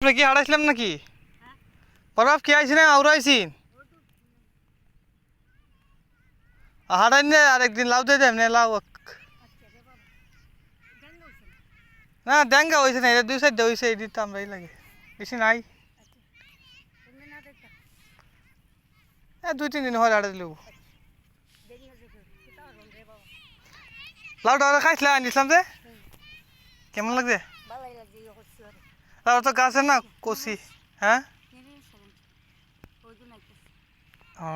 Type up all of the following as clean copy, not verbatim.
আপনি কি হারাইছিলাম নাকি বরবাব কি আইছি না আউরা আইছিন হারাই নে আরেকদিন লাউ দিয়ে দেন লাউ না ডেঙ্গা হয়েছে না এটা দুই সাইড হয়েছে এই দিতে আমরাই লাগে বেশি নাই দুই তিন দিন হয় হারাই দিলেও লাউটা খাইছিলাম আনিছিলাম যে কেমন লাগছে লাউ তো গাছে না কষি হ্যাঁ ও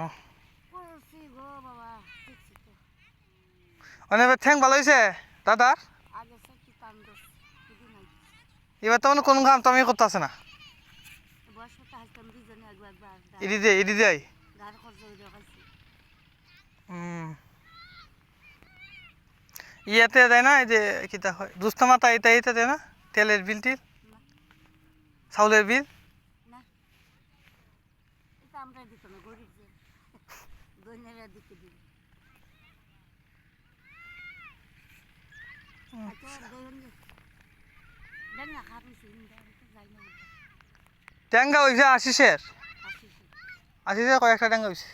মানে এবার ঠ্যাং ভালো হয়েছে দাদার এবার তো মানে কোনো কাম তো আমি করতে আসে না এডি দেয় ইয়াতে দেয় না এই যে কিতা হয় দুস্তমাতা এটা এটা দেয় না তেলের বিল টিল চাউলের বিল ট্যাঙ্গা হয়েছে আশিসের কয়েকটা ট্যাঙ্গা হয়েছে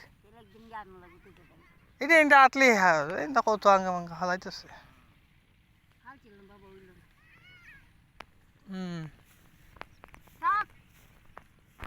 এটা এটা আটলি হ্যাঁ এটা কত আঙ্গা মাঙ্গা হালাইতেছে